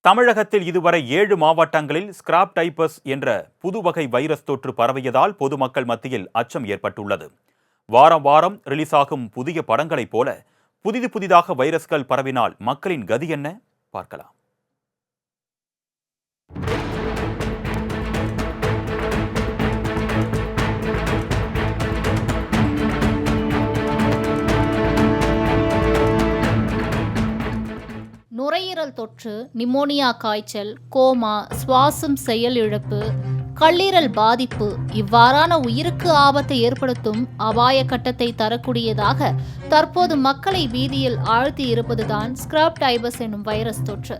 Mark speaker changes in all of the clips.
Speaker 1: தமிழகத்தில் இதுவரை 7 மாவட்டங்களில் ஸ்கிராப் டைபஸ் என்ற புதுவகை வைரஸ் தொற்று பரவியதால் பொதுமக்கள் மத்தியில் அச்சம் ஏற்பட்டுள்ளது. வாரம் வாரம் ரிலீஸ் ஆகும் புதிய படங்களைப் போல புதிதாக வைரஸ்கள் பரவினால் மக்களின் கதி என்ன பார்க்கலாம்.
Speaker 2: நுரையீரல் தொற்று, நிமோனியா காய்ச்சல், கோமா, சுவாசம் செயலிழப்பு, கல்லீரல் பாதிப்பு இவ்வாறான உயிருக்கு ஆபத்தை ஏற்படுத்தும் அபாய கட்டத்தை தரக்கூடியதாக தற்போது மக்களை பீதியில் ஆழ்த்தி இருப்பதுதான் ஸ்கிராப் டைபஸ் எனும் வைரஸ் தொற்று.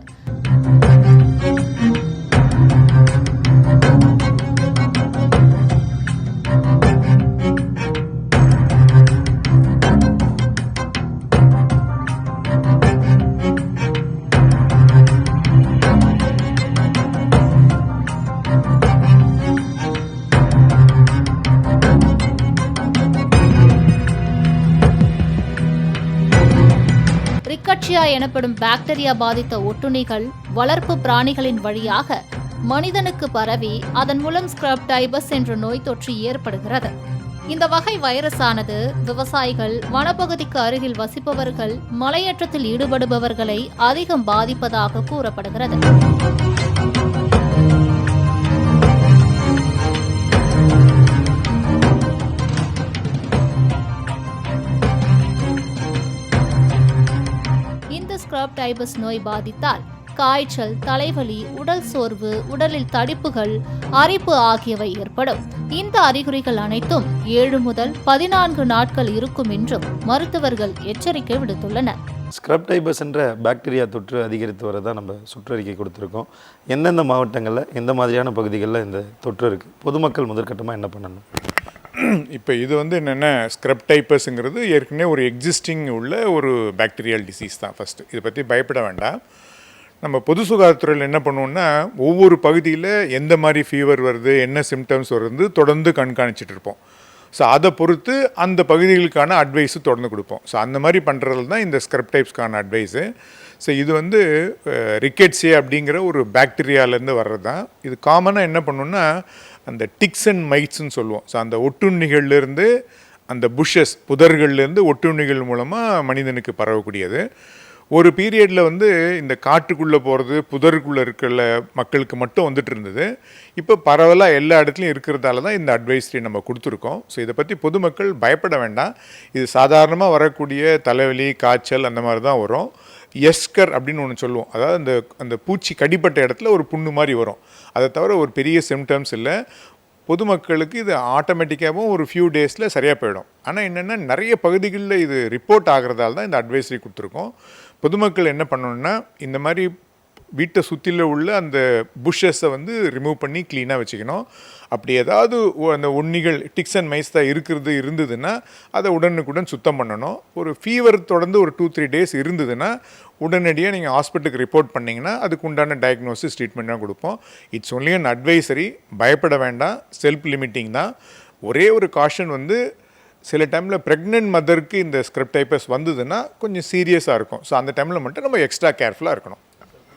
Speaker 2: ரிக்கட்சியா எனப்படும் பாக்டீரியா பாதித்த ஒட்டுண்ணிகள் வளர்ப்பு பிராணிகளின் வழியாக மனிதனுக்கு பரவி அதன் மூலம் ஸ்கிராப் டைபஸ் என்ற நோய் தொற்று ஏற்படுகிறது. இந்த வகை வைரஸானது விவசாயிகள், வனப்பகுதிக்கு அருகில் வசிப்பவர்கள், மலையேற்றத்தில் ஈடுபடுபவர்களை அதிகம் பாதிப்பதாக கூறப்படுகிறது. ஸ்கிராப் டைபஸ் நோய் பாதித்தால் காய்ச்சல், தலைவலி, உடல் சோர்வு, உடலில் தடிப்புகள், அரிப்பு ஆகியவை ஏற்படும். இந்த அறிகுறிகள் அனைத்தும் 7 முதல் 14 நாட்கள் இருக்கும் என்றும் மருத்துவர்கள் எச்சரிக்கை விடுத்துள்ளனர்.
Speaker 3: ஸ்கிராப் டைபஸ் என்ற பாக்டீரியா தொற்று அதிகரித்து வரதா நம்ம சுற்றறிக்கை கொடுத்துருக்கோம். எந்தெந்த மாவட்டங்களில் எந்த மாதிரியான பகுதிகளில் இந்த தொற்று இருக்குது, பொதுமக்கள் முதற்கட்டமாக என்ன பண்ணணும்?
Speaker 4: இப்போ இது என்னென்ன ஸ்கிராப் டைபஸ்ங்கிறது ஏற்கனவே ஒரு எக்ஸிஸ்டிங் உள்ள ஒரு பாக்டீரியல் டிசீஸ் தான். ஃபஸ்ட்டு இதை பற்றி பயப்பட வேண்டாம். நம்ம பொது சுகாதாரத்துறையில் என்ன பண்ணுவோம்னா, ஒவ்வொரு பகுதியில் எந்த மாதிரி ஃபீவர் வருது, என்ன சிம்டம்ஸ் வருது தொடர்ந்து கண்காணிச்சிட்டு இருப்போம். ஸோ அதை பொறுத்து அந்த பகுதிகளுக்கான அட்வைஸு தொடர்ந்து கொடுப்போம். ஸோ அந்த மாதிரி பண்ணுறது தான் இந்த ஸ்கிராப் டைப்ஸ்க்கான அட்வைஸு. ஸோ இது ரிக்கெட்ஸே அப்படிங்கிற ஒரு பாக்டீரியாவிலேருந்து வர்றது தான். இது காமனாக என்ன பண்ணுன்னா, அந்த டிக்ஸ் அண்ட் மைட்ஸ்ன்னு சொல்லுவோம். ஸோ அந்த ஒட்டுண்ணிகள்லேருந்து, அந்த புஷஸ் புதர்கள்லேருந்து ஒட்டுண்ணிகள் மூலமாக மனிதனுக்கு பரவக்கூடியது. ஒரு பீரியடில் இந்த காட்டுக்குள்ளே போகிறது, புதருக்குள்ளே இருக்கிற மக்களுக்கு மட்டும் வந்துட்டு இருந்தது. இப்போ பரவலாக எல்லா இடத்துலையும் இருக்கிறதால தான் இந்த அட்வைஸரி நம்ம கொடுத்துருக்கோம். ஸோ இதை பற்றி பொதுமக்கள் பயப்பட வேண்டாம். இது சாதாரணமாக வரக்கூடிய தலைவலி, காய்ச்சல் அந்த மாதிரி தான் வரும். எஸ்கர் அப்படின்னு ஒன்று சொல்லுவோம். அதாவது அந்த பூச்சி கடிப்பட்ட இடத்துல ஒரு புண்ணு மாதிரி வரும். அதை தவிர ஒரு பெரிய சிம்டம்ஸ் இல்லை. பொதுமக்களுக்கு இது ஆட்டோமேட்டிக்காகவும் ஒரு ஃபியூ டேஸில் சரியாக போயிடும். ஆனால் என்னென்னா, நிறைய பகுதிகளில் இது ரிப்போர்ட் ஆகிறதால தான் இந்த அட்வைஸரி கொடுத்துருக்கோம். பொதுமக்கள் என்ன பண்ணணுன்னா, இந்த மாதிரி வீட்டை சுற்றில உள்ள அந்த புஷ்ஷஸை ரிமூவ் பண்ணி க்ளீனாக வச்சுக்கணும். அப்படி ஏதாவது அந்த ஒன்னிகள், டிக்ஸ் அண்ட் மைஸ் தான் இருந்ததுன்னா அதை உடனுக்குடன் சுத்தம் பண்ணணும். ஒரு ஃபீவர் தொடர்ந்து ஒரு 2-3 டேஸ் இருந்ததுன்னா உடனடியாக நீங்கள் ஹாஸ்பிட்டலுக்கு ரிப்போர்ட் பண்ணிங்கன்னா அதுக்கு உண்டான டயக்னோசிஸ், ட்ரீட்மெண்ட்டாக கொடுப்போம். It's only an advisory. பயப்பட வேண்டாம். செல்ஃப் லிமிட்டிங் தான். ஒரே ஒரு காஷன் சில டைமில் ப்ரெக்னென்ட் மதருக்கு இந்த ஸ்கிராப் டைபஸ் வந்ததுன்னா கொஞ்சம் சீரியஸாக இருக்கும். ஸோ அந்த டைமில் மட்டும் நம்ம எக்ஸ்ட்ரா கேர்ஃபுல்லாக இருக்கணும்.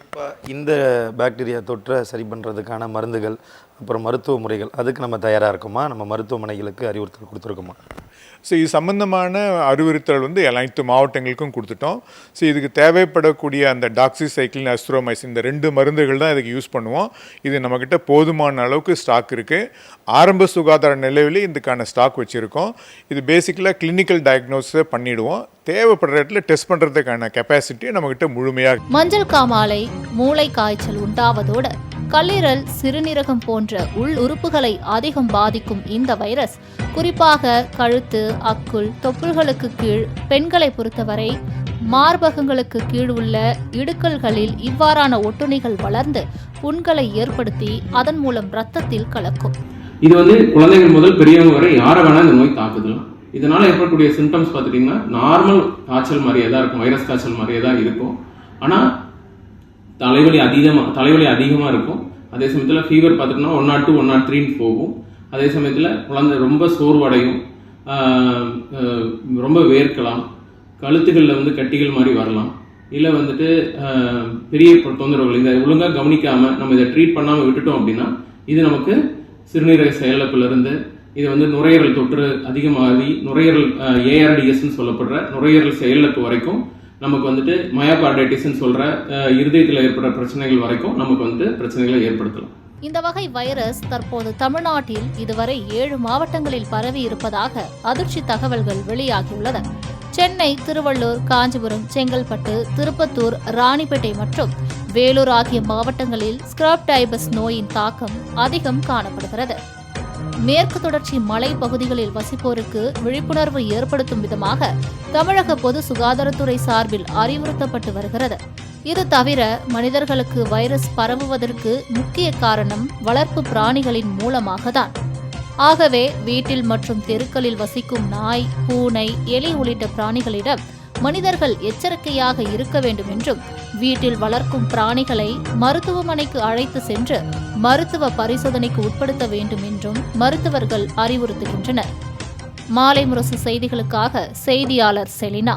Speaker 3: இப்போ இந்த பாக்டீரியா தொற்றை சரி பண்ணுறதுக்கான மருந்துகள், அப்புறம் மருத்துவ முறைகள், அதுக்கு நம்ம தயாராக இருக்குமா? நம்ம மருத்துவமனைகளுக்கு அறிவுறுத்தல் கொடுத்துருக்கோமா?
Speaker 4: ஸோ இது சம்மந்தமான அறிவுறுத்தல் அனைத்து மாவட்டங்களுக்கும் கொடுத்துட்டோம். ஸோ இதுக்கு தேவைப்படக்கூடிய அந்த டாக்ஸிசைக்ளின், அஸ்த்ரோமைசின் இந்த 2 மருந்துகள் தான் இதுக்கு யூஸ் பண்ணுவோம். இது நம்மக்கிட்ட போதுமான அளவுக்கு ஸ்டாக் இருக்குது. ஆரம்ப சுகாதார நிலையிலே இதுக்கான ஸ்டாக் வச்சுருக்கோம். இது பேசிக்கலாக கிளினிக்கல் டயக்னோஸை பண்ணிவிடுவோம். தேவைப்படுற இடத்துல டெஸ்ட் பண்ணுறதுக்கான கெப்பாசிட்டி நம்மக்கிட்ட முழுமையாக.
Speaker 2: மஞ்சள் காமாலை, மூளை காய்ச்சல் உண்டாவதோடு கல்லீரல், சிறுநீரகம் போன்ற உள் உறுப்புகளை அதிகம் பாதிக்கும் இந்த வைரஸ் குறிப்பாக கழுத்து, அக்குள், தொப்புள்களுக்கு கீழ், பெண்களை பொறுத்தவரை மார்பகங்களுக்கு கீழ் உள்ள இடுக்கல்களில் இவ்வாறான ஒட்டுண்ணிகள் வளர்ந்து புண்களை ஏற்படுத்தி அதன் மூலம் இரத்தத்தில் கலக்கும்.
Speaker 5: இது குழந்தைகள் முதல் பெரியவங்க வரை யாரை வேணா இந்த நோய் தாக்குதலாம். இதனால ஏற்படக்கூடிய சிம்டம்ஸ் பார்த்துட்டிங்கன்னா நார்மல் காய்ச்சல் மாதிரியே தான் இருக்கும், வைரஸ் காய்ச்சல் மாதிரியே தான் இருக்கும். ஆனால் தலைவலி அதிகமாக இருக்கும். அதே சமயத்தில் ஃபீவர் பார்த்துட்டோம்னா 102, 103 போகும். அதே சமயத்தில் குழந்தை ரொம்ப சோர்வடையும், ரொம்ப வேர்க்கலாம், கழுத்துகளில் கட்டிகள் மாதிரி வரலாம், இல்லை பெரிய தொந்தரவுகள் இதை ஒழுங்காக கவனிக்காமல் நம்ம இதை ட்ரீட் பண்ணாமல் விட்டுட்டோம் அப்படின்னா இது நமக்கு சிறுநீரக செயலிழப்பிலிருந்து இது வந்து நுரையீரல் தொற்று அதிகமாகி நுரையீரல் ஏஆர்டிஎஸ்ன்னு சொல்லப்படுற நுரையீரல் செயலிழப்பு வரைக்கும் நமக்கு வந்துட்டு மயோகார்டைட்டிஸ்ன்னு சொல்கிற இருதயத்தில் ஏற்படுற பிரச்சனைகள் வரைக்கும் நமக்கு வந்துட்டு பிரச்சனைகளை ஏற்படுத்தலாம்.
Speaker 2: இந்த வகை வைரஸ் தற்போது தமிழ்நாட்டில் இதுவரை 7 மாவட்டங்களில் பரவி இருப்பதாக அதிர்ச்சி தகவல்கள் வெளியாகியுள்ளது. சென்னை, திருவள்ளூர், காஞ்சிபுரம், செங்கல்பட்டு, திருப்பத்தூர், ராணிப்பேட்டை மற்றும் வேலூர் ஆகிய மாவட்டங்களில் ஸ்கிராப் டைபஸ் நோயின் தாக்கம் அதிகம் காணப்படுகிறது. மேற்கு தொடர்ச்சி மலை பகுதிகளில் வசிப்போருக்கு விழிப்புணர்வு ஏற்படுத்தும் விதமாக தமிழக பொது சுகாதாரத்துறை சார்பில் அறிவுறுத்தப்பட்டு வருகிறது. இது தவிர மனிதர்களுக்கு வைரஸ் பரவுவதற்கு முக்கிய காரணம் வளர்ப்பு பிராணிகளின் மூலமாகத்தான். ஆகவே வீட்டில் மற்றும் தெருக்களில் வசிக்கும் நாய், பூனை, எலி உள்ளிட்ட பிராணிகளிடம் மனிதர்கள் எச்சரிக்கையாக இருக்க வேண்டும் என்றும் வீட்டில் வளர்க்கும் பிராணிகளை மருத்துவமனைக்கு அழைத்து சென்று மருத்துவ பரிசோதனைக்கு உட்படுத்த வேண்டும் என்றும் மருத்துவர்கள் அறிவுறுத்துகின்றனர். மாலை முரசு செய்திகளுக்காக செய்தியாளர் செலினா.